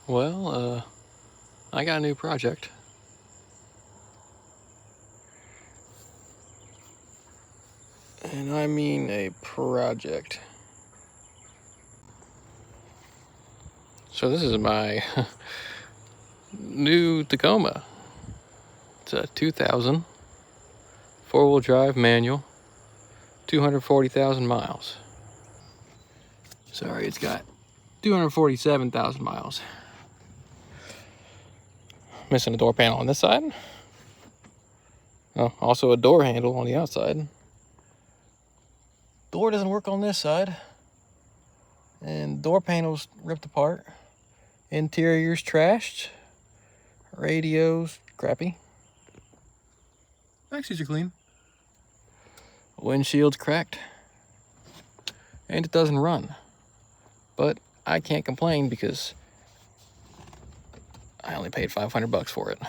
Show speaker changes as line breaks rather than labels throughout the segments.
Well, I got a new project. And I mean a project. So this is my new Tacoma. It's a 2000 four-wheel drive manual, 240,000 miles. Sorry, it's got 247,000 miles. Missing a door panel on this side. Oh, also a door handle on the outside. Door doesn't work on this side. And door panel's ripped apart. Interior's trashed. Radio's crappy. Actually, these are clean. Windshield's cracked. And it doesn't run. But I can't complain because I only paid $500 for it.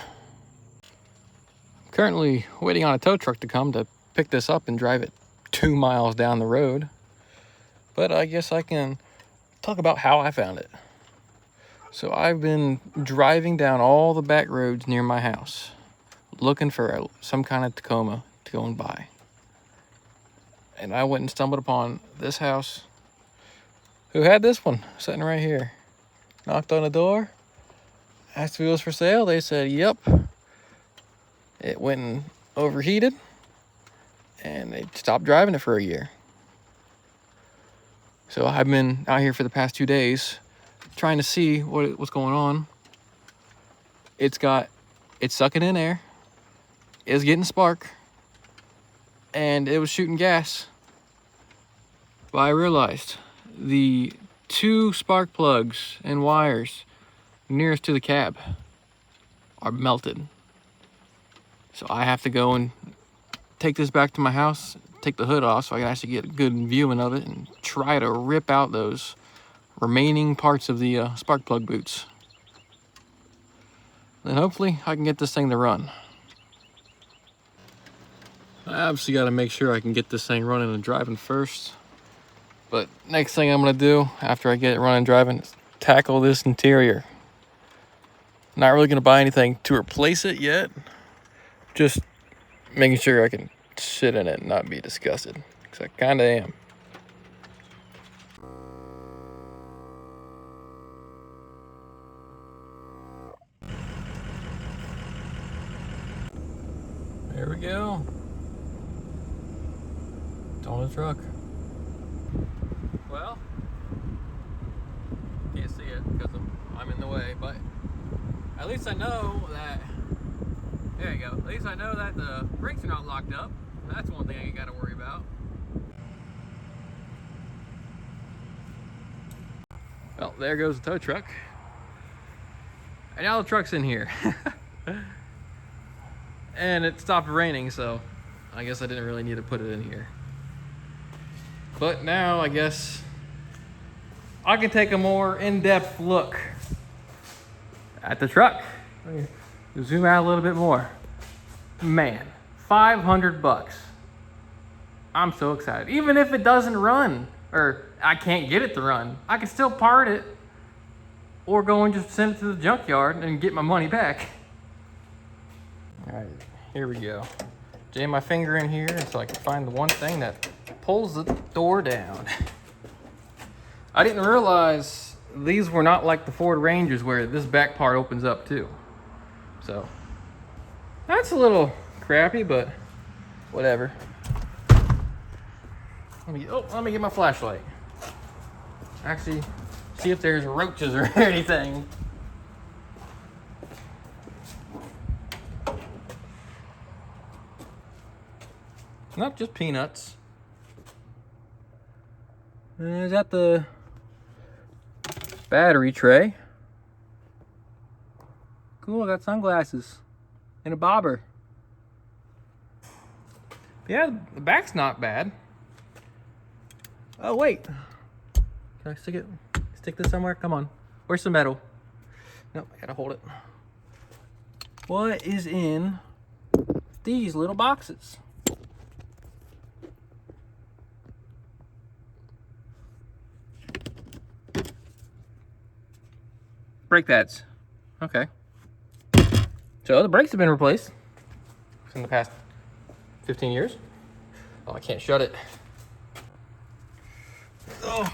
Currently waiting on a tow truck to come to pick this up and drive it 2 miles down the road. But I guess I can talk about how I found it. So I've been driving down all the back roads near my house, looking for some kind of Tacoma to go and buy. And I went and stumbled upon this house who had this one sitting right here. Knocked on the door, asked if it was for sale. They said, yep. It went and overheated, and they stopped driving it for a year. So I've been out here for the past 2 days trying to see what's going on. It's sucking in air, it's getting spark, and it was shooting gas. But I realized the 2 spark plugs and wires nearest to the cab are melted. So I have to go and take this back to my house, take the hood off so I can actually get a good viewing of it and try to rip out those remaining parts of the spark plug boots. Then hopefully I can get this thing to run. I obviously got to make sure I can get this thing running and driving first. But next thing I'm going to do after I get it running and driving is tackle this interior. Not really going to buy anything to replace it yet. Just making sure I can sit in it and not be disgusted. Because I kind of am. There we go. It's on the truck. Well, can't see it because I'm in the way, but at least I know that, there you go, at least I know that the brakes are not locked up. That's one thing I ain't got to worry about. Well, there goes the tow truck. And now the truck's in here. And it stopped raining, so I guess I didn't really need to put it in here. But now I guess I can take a more in-depth look at the truck. Zoom out a little bit more. Man, $500. I'm so excited. Even if it doesn't run, or I can't get it to run, I can still part it or go and just send it to the junkyard and get my money back. All right, here we go. Jam my finger in here so I can find the one thing that pulls the door down. I didn't realize these were not like the Ford Rangers where this back part opens up too. So that's a little crappy, but whatever. Let me get my flashlight. Actually, see if there's roaches or anything. Not just peanuts. Is that the battery tray? Cool, I got sunglasses and a bobber. Yeah, the back's not bad. Oh wait, can I stick this somewhere? Come on, where's the metal? Nope, I gotta hold it. What is in these little boxes? brake pads. Okay. So the brakes have been replaced in the past 15 years. Oh, I can't shut it. Oh.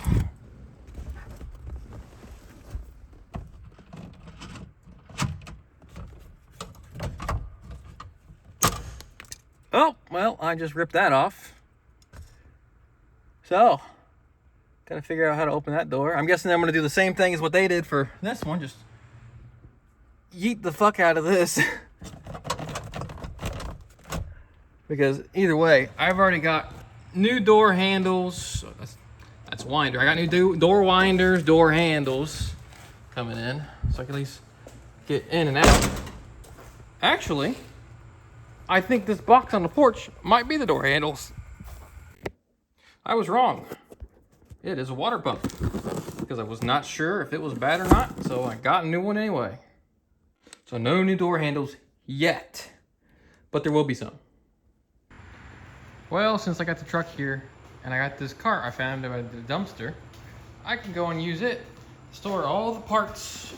Oh, well, I just ripped that off. So, gotta figure out how to open that door. I'm guessing I'm gonna do the same thing as what they did for this one. Just yeet the fuck out of this. Because either way, I've already got new door handles. That's winder. I got new door winders, door handles coming in. So I can at least get in and out. Actually, I think this box on the porch might be the door handles. I was wrong. It is a water pump. Because I was not sure if it was bad or not, so I got a new one anyway. So no new door handles yet. But there will be some. Well, since I got the truck here and I got this cart I found at the dumpster, I can go and use it to store all the parts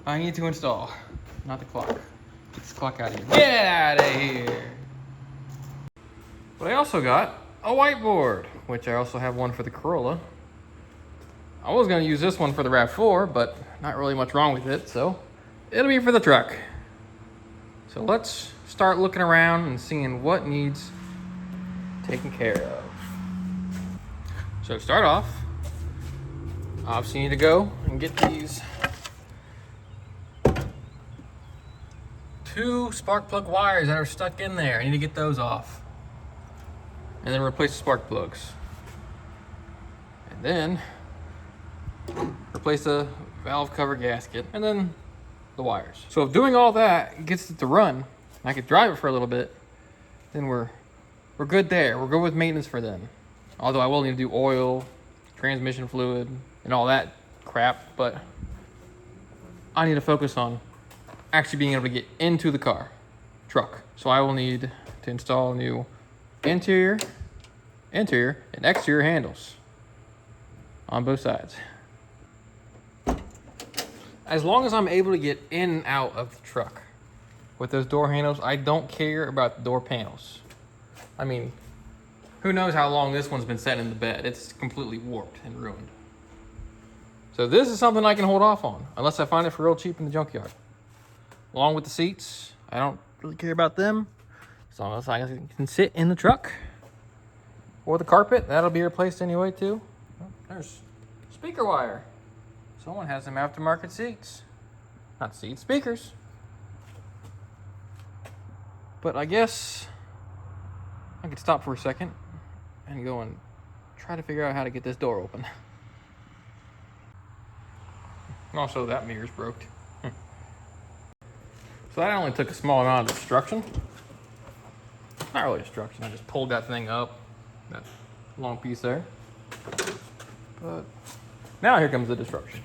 I need to install. Not the clock. Get this clock out of here. Get out of here! But I also got a whiteboard, which I also have one for the Corolla. I was going to use this one for the RAV4, but not really much wrong with it, so it'll be for the truck. So let's start looking around and seeing what needs taken care of. So to start off, obviously need to go and get these 2 spark plug wires that are stuck in there. I need to get those off. And then replace the spark plugs. And then replace the valve cover gasket. And then the wires. So if doing all that gets it to run, and I could drive it for a little bit, then we're good there. We're good with maintenance for then. Although I will need to do oil, transmission fluid, and all that crap, but I need to focus on actually being able to get into the truck. So I will need to install new interior, and exterior handles on both sides. As long as I'm able to get in and out of the truck with those door handles, I don't care about the door panels. I mean, who knows how long this one's been set in the bed. It's completely warped and ruined. So this is something I can hold off on, unless I find it for real cheap in the junkyard. Along with the seats, I don't really care about them. As long as I can sit in the truck. Or the carpet, that'll be replaced anyway too. Oh, there's speaker wire. Someone has some aftermarket seats. Not seats, speakers. But I guess I could stop for a second and go and try to figure out how to get this door open. Also, that mirror's broke. So that only took a small amount of destruction. Not really destruction, I just pulled that thing up. That long piece there. But now here comes the destruction.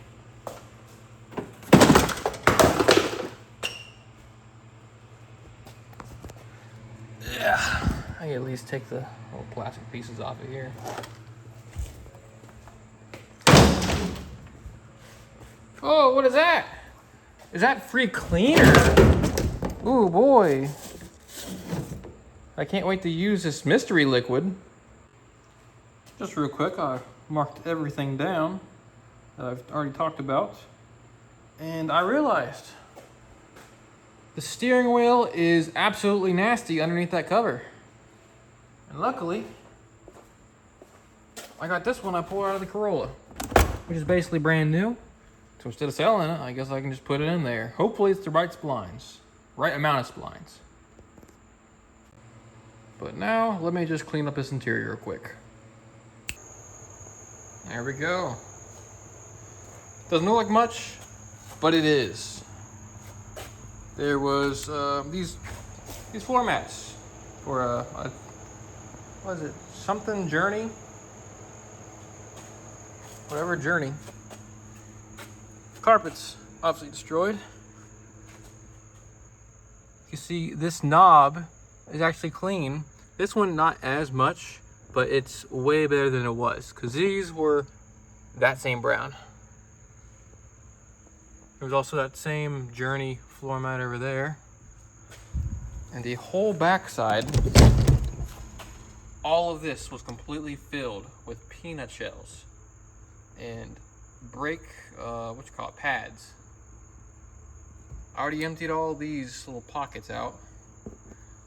Yeah, I can at least take the little plastic pieces off of here. Oh, what is that? Is that free cleaner? Ooh, boy. I can't wait to use this mystery liquid. Just real quick, I marked everything down that I've already talked about. And I realized the steering wheel is absolutely nasty underneath that cover. And luckily, I got this one I pulled out of the Corolla, which is basically brand new. So instead of selling it, I guess I can just put it in there. Hopefully it's the right splines, right amount of splines. But now, let me just clean up this interior real quick. There we go. Doesn't look like much, but it is. There was these floor mats for what is it? Something Journey? Whatever Journey. Carpet's obviously destroyed. You see this knob is actually clean. This one not as much, but it's way better than it was, because these were that same brown. There's also that same Journey floor mat over there. And the whole backside, all of this was completely filled with peanut shells and brake, what you call it, pads. I already emptied all these little pockets out.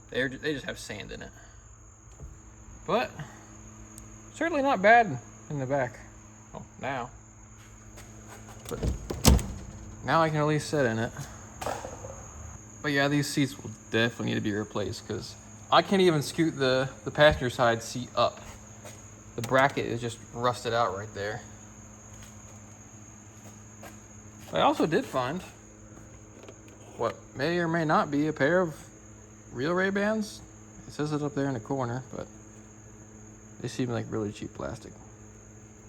They just have sand in it. But certainly not bad in the back. Oh, now. But now I can at least sit in it. But yeah, these seats will definitely need to be replaced because I can't even scoot the passenger side seat up. The bracket is just rusted out right there. I also did find what may or may not be a pair of real Ray-Bans. It says it up there in the corner, but they seem like really cheap plastic.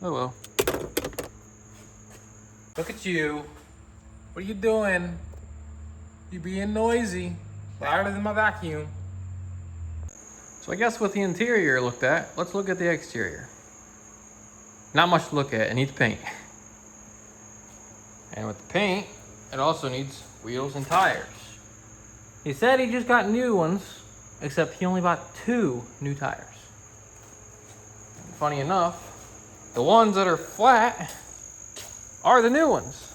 Oh well. Look at you. What are you doing? You being noisy. Louder than my vacuum. So I guess with the interior looked at, let's look at the exterior. Not much to look at, it needs paint. And with the paint, it also needs wheels and tires. He said he just got new ones, except he only bought 2 new tires. And funny enough, the ones that are flat are the new ones.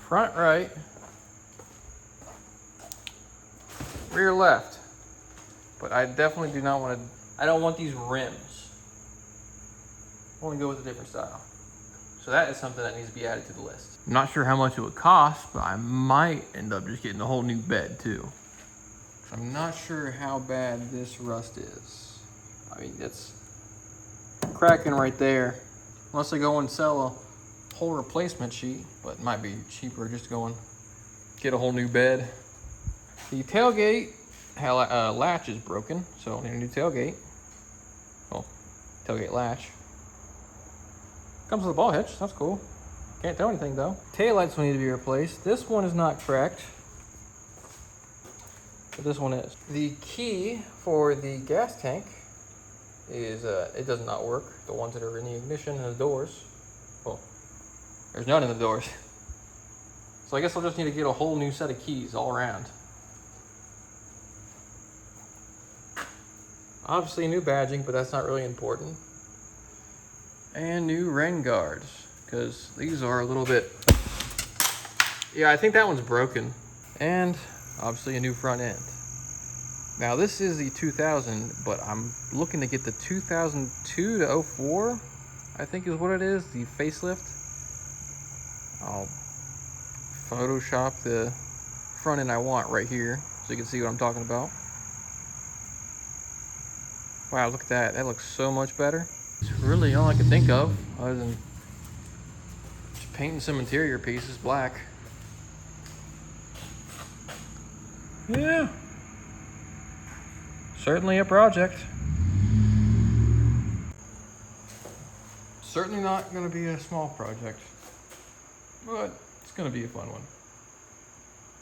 Front right, rear left. But I definitely do not want to, I don't want these rims. I want to go with a different style. So that is something that needs to be added to the list. I'm not sure how much it would cost, but I might end up just getting a whole new bed too. I'm not sure how bad this rust is. I mean, it's cracking right there. Unless I go and sell a whole replacement sheet, but it might be cheaper just to go and get a whole new bed. The tailgate latch is broken, so I need a new tailgate. Oh, tailgate latch. Comes with a ball hitch, that's cool. Can't tell anything though. Taillights will need to be replaced. This one is not cracked, but this one is. The key for the gas tank is, it does not work. The ones that are in the ignition and the doors. Well, there's none in the doors. So I guess I'll just need to get a whole new set of keys all around. Obviously new badging, but that's not really important. And new rain guards, because these are a little bit, yeah, I think that one's broken. And obviously a new front end. Now this is the 2000, but I'm looking to get the 2002 to 04, I think is what it is, the facelift. I'll Photoshop the front end I want right here, so you can see what I'm talking about. Wow, look at that, that looks so much better. It's really all I could think of, other than just painting some interior pieces black. Yeah. Certainly a project. Certainly not going to be a small project, but it's going to be a fun one.